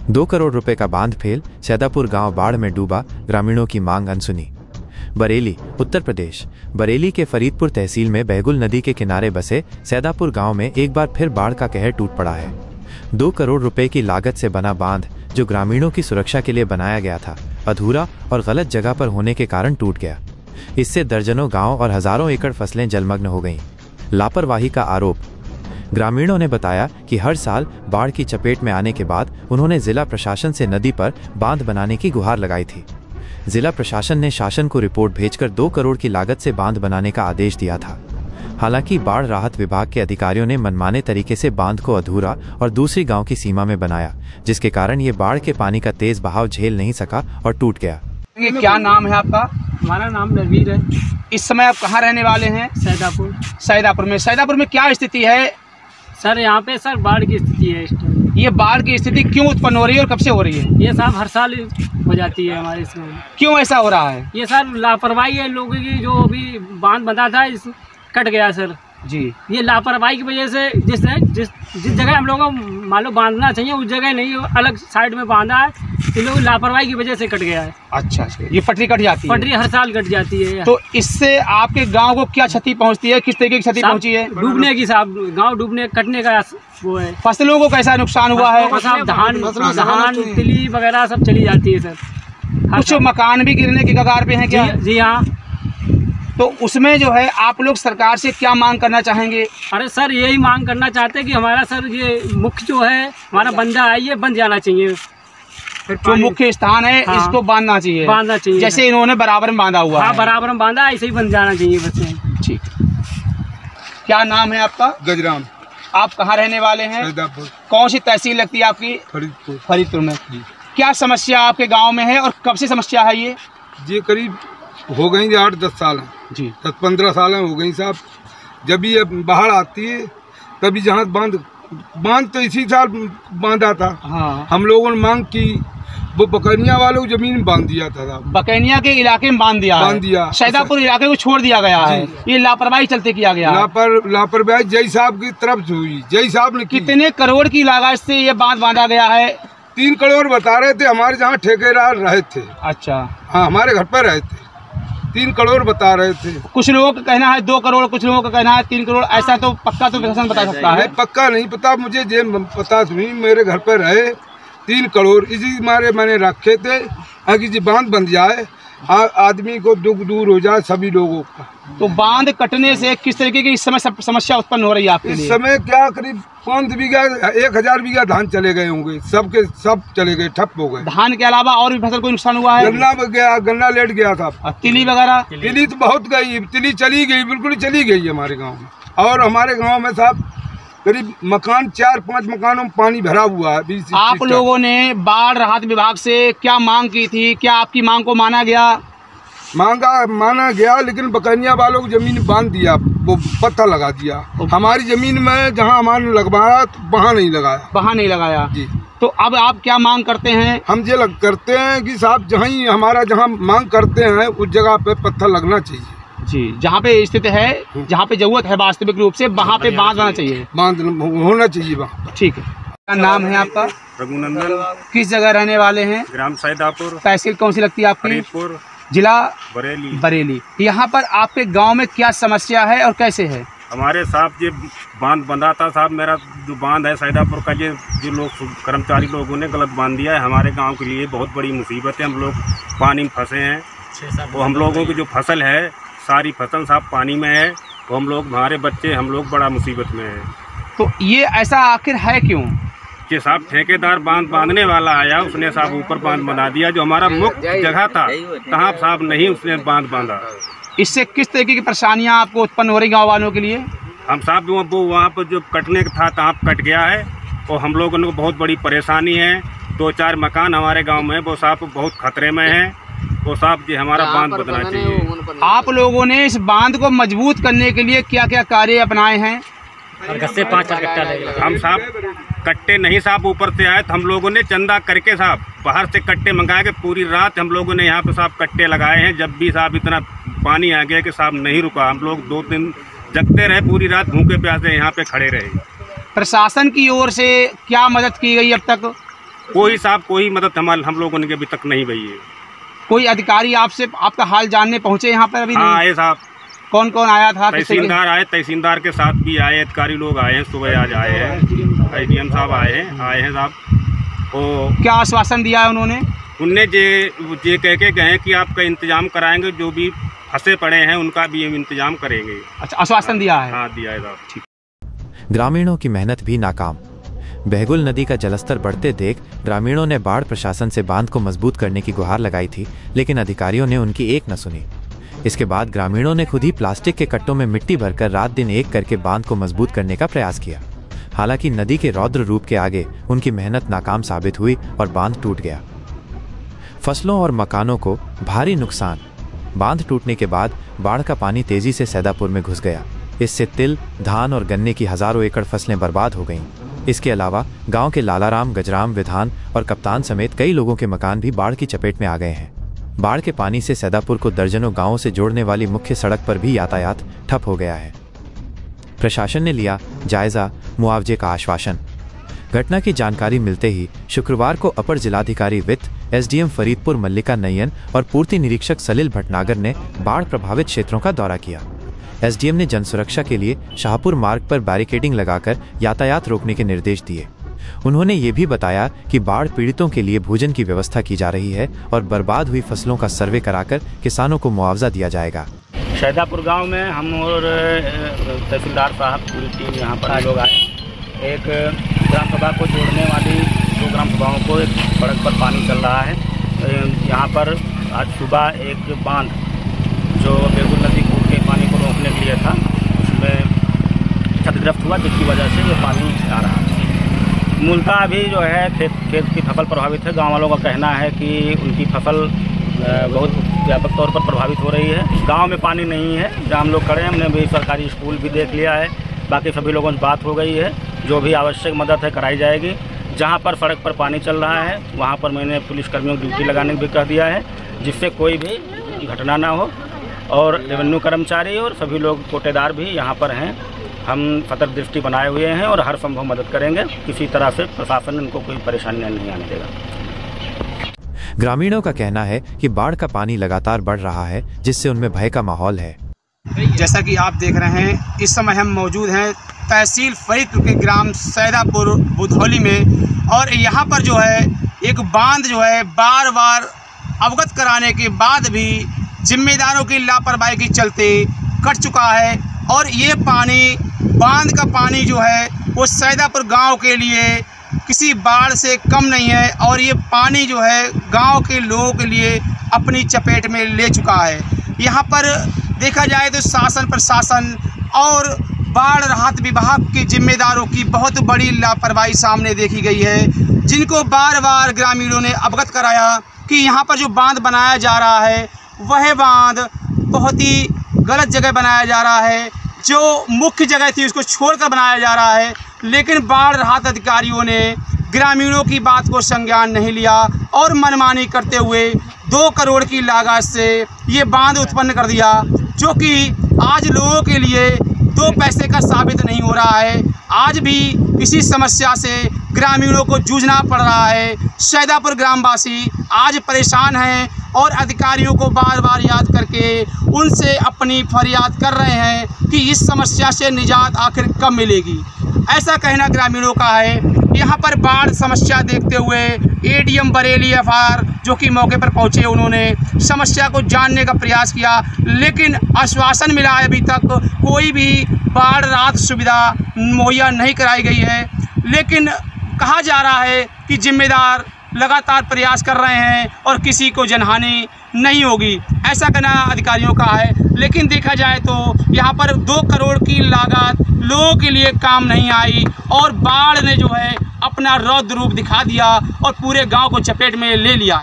2 करोड़ रुपए का बांध फेल, सैदापुर गांव बाढ़ में डूबा, ग्रामीणों की मांग अनसुनी। बरेली, उत्तर प्रदेश। बरेली के फरीदपुर तहसील में बहगुल नदी के किनारे बसे सैदापुर गांव में एक बार फिर बाढ़ का कहर टूट पड़ा है। 2 करोड़ रुपए की लागत से बना बांध, जो ग्रामीणों की सुरक्षा के लिए बनाया गया था, अधूरा और गलत जगह पर होने के कारण टूट गया। इससे दर्जनों गांव और हजारों एकड़ फसलें जलमग्न हो गईं। लापरवाही का आरोप। ग्रामीणों ने बताया कि हर साल बाढ़ की चपेट में आने के बाद उन्होंने जिला प्रशासन से नदी पर बांध बनाने की गुहार लगाई थी। जिला प्रशासन ने शासन को रिपोर्ट भेजकर 2 करोड़ की लागत से बांध बनाने का आदेश दिया था। हालांकि बाढ़ राहत विभाग के अधिकारियों ने मनमाने तरीके से बांध को अधूरा और दूसरी गांव की सीमा में बनाया, जिसके कारण ये बाढ़ के पानी का तेज बहाव झेल नहीं सका और टूट गया। ये क्या नाम है आपका? हमारा नाम नरवीर है। इस समय आप कहाँ रहने वाले हैं? सैदापुर। सैदापुर में क्या स्थिति है सर? यहाँ पे सर बाढ़ की स्थिति है इस टाइम। ये बाढ़ की स्थिति क्यों उत्पन्न हो रही है और कब से हो रही है? ये साहब हर साल हो जाती है हमारे इसमें। क्यों ऐसा हो रहा है? ये सर लापरवाही है लोगों की। जो अभी बांध बंधा था कट गया सर जी। ये लापरवाही की वजह से जिस जगह हम लोगों को मान लो बांधना चाहिए उस जगह नहीं, अलग साइड में बांधा है। इन लोगों की लापरवाही की वजह से कट गया है। अच्छा, ये पटरी कट जाती है? पटरी हर साल कट जाती है। तो इससे आपके गांव को क्या क्षति पहुंचती है? किस तरीके की क्षति पहुंची है? डूबने की साहब, गांव डूबने कटने का वो है। फसलों को कैसा नुकसान हुआ है? साहब धान तिली वगैरह सब चली जाती है सर। कुछ मकान भी गिरने की कगार पे हैं क्या? जी हाँ। तो उसमें जो है आप लोग सरकार से क्या मांग करना चाहेंगे? अरे सर यही मांग करना चाहते हैं कि हमारा सर ये मुख्य जो है हमारा बंदा है ये बंद जाना चाहिए। जो मुख्य स्थान है हाँ, इसको बांधना चाहिए जैसे इन्होंने बराबर में बांधा हुआ है। बराबर में बांधा, ऐसे ही बंद जाना चाहिए बस। ठीक। क्या नाम है आपका? गजराम। आप कहाँ रहने वाले हैं? सैदापुर। कौन सी तहसील लगती है आपकी? फरीदपुर में। क्या समस्या आपके गाँव में है और कब से समस्या है ये? करीब हो गई 8-10 साल जी। 10-15 साल हो गई साहब। जब ये बाढ़ आती है तभी जहाँ बांध तो इसी साल बांधा था। हाँ। हम लोगों ने मांग की, वो बकैनिया वालों की जमीन बांध दिया था साहब। बकैनिया के इलाके में बांध दिया। सैदापुर इलाके को छोड़ दिया गया है। ये लापरवाही चलते किया गया। लापरवाही जय साहब की तरफ से हुई। जय साहब ने कितने करोड़ की लागत से ये बांध बांधा गया है? 3 करोड़ बता रहे थे। हमारे जहाँ ठेकेदार रहे थे। अच्छा। हाँ, हमारे घर पर रहे थे। 3 करोड़ बता रहे थे। कुछ लोगों का कहना है 2 करोड़, कुछ लोगों का कहना है 3 करोड़। ऐसा तो पक्का तो प्रशासन बता सकता है? पक्का नहीं पता मुझे, जे पता नहीं। मेरे घर पर रहे 3 करोड़ इसी मारे मैंने रखे थे कि जी बांध बन जाए, आदमी को दुख दूर हो जाए सभी लोगों का। तो बांध कटने से किस तरीके की इस समय समस्या उत्पन्न हो रही है आपके लिए? इस समय क्या करीब 5 बीघा 1000 बीघा धान चले गए होंगे। सब चले गए, ठप हो गए। धान के अलावा और भी फसल को नुकसान हुआ है? गन्ना लेट गया था। तिली वगैरह? तिली तो बहुत गई, तिली चली गई, बिल्कुल चली गई हमारे गाँव में। और हमारे गाँव में साहब करीब 4-5 मकानों में पानी भरा हुआ है। आप लोगों ने बाढ़ राहत विभाग से क्या मांग की थी? क्या आपकी मांग को माना गया? माना गया, लेकिन बकैनिया वालों की जमीन बांध दिया, वो पत्थर लगा दिया। हमारी जमीन में जहां हमारे लगवाया तो वहाँ नहीं लगाया जी। तो अब आप क्या मांग करते हैं? हम ये करते हैं कि साहब जहाँ मांग करते हैं उस जगह पे पत्थर लगना चाहिए जी। जहाँ पे स्थित है, जहाँ पे जरूरत है वास्तविक रूप से, वहाँ पे बांध होना चाहिए। बांध होना चाहिए वहाँ। ठीक है। क्या नाम है आपका? रघुनंदन। किस जगह रहने वाले हैं? ग्राम सैदापुर। तहसील कौन सी लगती है आपकी? फरीदपुर। जिला? बरेली। यहाँ पर आपके गांव में क्या समस्या है और कैसे है? हमारे साहब ये बांध बंधा था साहब। मेरा जो बांध है सैदापुर का, ये जो लोग कर्मचारी लोगों ने गलत बांध दिया है। हमारे गांव के लिए बहुत बड़ी मुसीबत है। हम लोग पानी में फंसे हैं। वो हम लोगों की जो फसल है सारी फसल साहब पानी में है। तो हमारे बच्चे हम लोग बड़ा मुसीबत में है। तो ये ऐसा आखिर है क्यों? कि साहब ठेकेदार बांध बांधने वाला आया, उसने साहब ऊपर बांध बना दिया। जो हमारा मुख्य जगह था तहाँ साहब नहीं उसने बांध बांधा। इससे किस तरीके की परेशानियां आपको उत्पन्न हो रही गाँव वालों के लिए? हम साहब वो वहाँ पर जो कटने का था तहाँ कट गया है और हम लोगों को बहुत बड़ी परेशानी है। 2-4 मकान हमारे गाँव में वो साहब बहुत खतरे में है। वो साहब जी हमारा बांध बदलना चाहिए। आप लोगों ने इस बांध को मजबूत करने के लिए क्या क्या कार्य अपनाए हैं? से 5 कट्टा लगे। हम साहब कट्टे नहीं साहब ऊपर से आए तो हम लोगों ने चंदा करके साहब बाहर से कट्टे मंगा के पूरी रात हम लोगों ने यहाँ पे साहब कट्टे लगाए हैं। जब भी साहब इतना पानी आ गया कि साहब नहीं रुका, हम लोग 2 दिन जगते रहे, पूरी रात भूखे प्यासे यहाँ पे खड़े रहे। प्रशासन की ओर से क्या मदद की गई अब तक? कोई मदद हम लोगों ने अभी तक नहीं भई है। कोई अधिकारी आपसे आपका हाल जानने पहुँचे यहाँ पर अभी? हाँ आए साहब। कौन कौन आया था? तहसीलदार आए, तहसीलदार के साथ भी आए, अधिकारी लोग आए हैं, सुबह आज आए हैं, IDM साहब आए हैं साहब। तो क्या आश्वासन दिया है उन्होंने? उनने ये कह के गए कि आपका इंतजाम कराएंगे, जो भी फंसे पड़े हैं उनका भी हम इंतजाम करेंगे। अच्छा, आश्वासन दिया है? हाँ दिया है साहब। ग्रामीणों की मेहनत भी नाकाम। बहगुल नदी का जलस्तर बढ़ते देख ग्रामीणों ने बाढ़ प्रशासन से बांध को मजबूत करने की गुहार लगाई थी, लेकिन अधिकारियों ने उनकी एक न सुनी। इसके बाद ग्रामीणों ने खुद ही प्लास्टिक के कट्टों में मिट्टी भरकर रात दिन एक करके बांध को मजबूत करने का प्रयास किया। हालांकि नदी के रौद्र रूप के आगे उनकी मेहनत नाकाम साबित हुई और बांध टूट गया। फसलों और मकानों को भारी नुकसान। बांध टूटने के बाद बाढ़ का पानी तेजी से सैदापुर में घुस गया। इससे तिल, धान और गन्ने की हजारों एकड़ फसलें बर्बाद हो गईं। इसके अलावा गांव के लालाराम, गजराम, विधान और कप्तान समेत कई लोगों के मकान भी बाढ़ की चपेट में आ गए हैं। बाढ़ के पानी से सैदापुर को दर्जनों गांवों से जोड़ने वाली मुख्य सड़क पर भी यातायात ठप हो गया है। प्रशासन ने लिया जायजा, मुआवजे का आश्वासन। घटना की जानकारी मिलते ही शुक्रवार को अपर जिलाधिकारी वित्त, SDM फरीदपुर मल्लिका नयन और पूर्ति निरीक्षक सलिल भटनागर ने बाढ़ प्रभावित क्षेत्रों का दौरा किया। SDM ने जनसुरक्षा के लिए शाहपुर मार्ग पर बैरिकेडिंग लगाकर यातायात रोकने के निर्देश दिए। उन्होंने ये भी बताया कि बाढ़ पीड़ितों के लिए भोजन की व्यवस्था की जा रही है और बर्बाद हुई फसलों का सर्वे कराकर किसानों को मुआवजा दिया जाएगा। सैदापुर गांव में हम और तहसीलदार साहब पूरी टीम यहाँ पर लोग आए। एक ग्राम सभा को जोड़ने वाली 2 ग्राम सभाओं को एक सड़क पर पानी चल रहा है। यहाँ पर आज सुबह एक बांध जो बेगुल नदी कूद के पानी को रोकने के लिए था, उसमें क्षतिग्रस्त हुआ, जिसकी वजह से ये पानी आ रहा है। मूलतः अभी जो है खेत की फसल प्रभावित है। गाँव वालों का कहना है कि उनकी फसल बहुत व्यापक तौर पर प्रभावित हो रही है। गांव में पानी नहीं है जहाँ हम लोग खड़े हैं। हमने भी सरकारी स्कूल भी देख लिया है, बाकी सभी लोगों से बात हो गई है। जो भी आवश्यक मदद है कराई जाएगी। जहाँ पर सड़क पर पानी चल रहा है वहाँ पर मैंने पुलिसकर्मियों की ड्यूटी लगाने भी कह दिया है, जिससे कोई भी घटना ना हो। और रेवेन्यू कर्मचारी और सभी लोग कोटेदार भी यहाँ पर हैं। हम सतर्क दृष्टि बनाए हुए हैं और हर संभव मदद करेंगे। किसी तरह से प्रशासन उनको कोई परेशानी नहीं आने देगा। ग्रामीणों का कहना है कि बाढ़ का पानी लगातार बढ़ रहा है, जिससे उनमें भय का माहौल है। जैसा कि आप देख रहे हैं, इस समय हम मौजूद हैं तहसील फरीदपुर के ग्राम सैदापुर बुधौली में। और यहाँ पर जो है एक बांध जो है बार बार अवगत कराने के बाद भी जिम्मेदारों की लापरवाही के चलते कट चुका है। और ये पानी, बांध का पानी जो है वो सैदापुर गांव के लिए किसी बाढ़ से कम नहीं है। और ये पानी जो है गांव के लोगों के लिए अपनी चपेट में ले चुका है। यहाँ पर देखा जाए तो शासन, प्रशासन और बाढ़ राहत विभाग के जिम्मेदारों की बहुत बड़ी लापरवाही सामने देखी गई है, जिनको बार बार ग्रामीणों ने अवगत कराया कि यहाँ पर जो बांध बनाया जा रहा है वह बांध बहुत ही गलत जगह बनाया जा रहा है। जो मुख्य जगह थी उसको छोड़कर बनाया जा रहा है। लेकिन बाढ़ राहत अधिकारियों ने ग्रामीणों की बात को संज्ञान नहीं लिया और मनमानी करते हुए 2 करोड़ की लागत से ये बांध उत्पन्न कर दिया, जो कि आज लोगों के लिए 2 पैसे का साबित नहीं हो रहा है। आज भी इसी समस्या से ग्रामीणों को जूझना पड़ रहा है। सैदापुर ग्रामवासी आज परेशान हैं और अधिकारियों को बार बार याद करके उनसे अपनी फरियाद कर रहे हैं कि इस समस्या से निजात आखिर कब मिलेगी। ऐसा कहना ग्रामीणों का है। यहाँ पर बाढ़ समस्या देखते हुए ADM बरेली FR जो कि मौके पर पहुँचे, उन्होंने समस्या को जानने का प्रयास किया, लेकिन आश्वासन मिला है अभी तक कोई भी बाढ़ राहत सुविधा मुहैया नहीं कराई गई है। लेकिन कहा जा रहा है कि जिम्मेदार लगातार प्रयास कर रहे हैं और किसी को जनहानि नहीं होगी, ऐसा कहना अधिकारियों का है। लेकिन देखा जाए तो यहाँ पर 2 करोड़ की लागत लोगों के लिए काम नहीं आई और बाढ़ ने जो है अपना रौद्र रूप दिखा दिया और पूरे गांव को चपेट में ले लिया।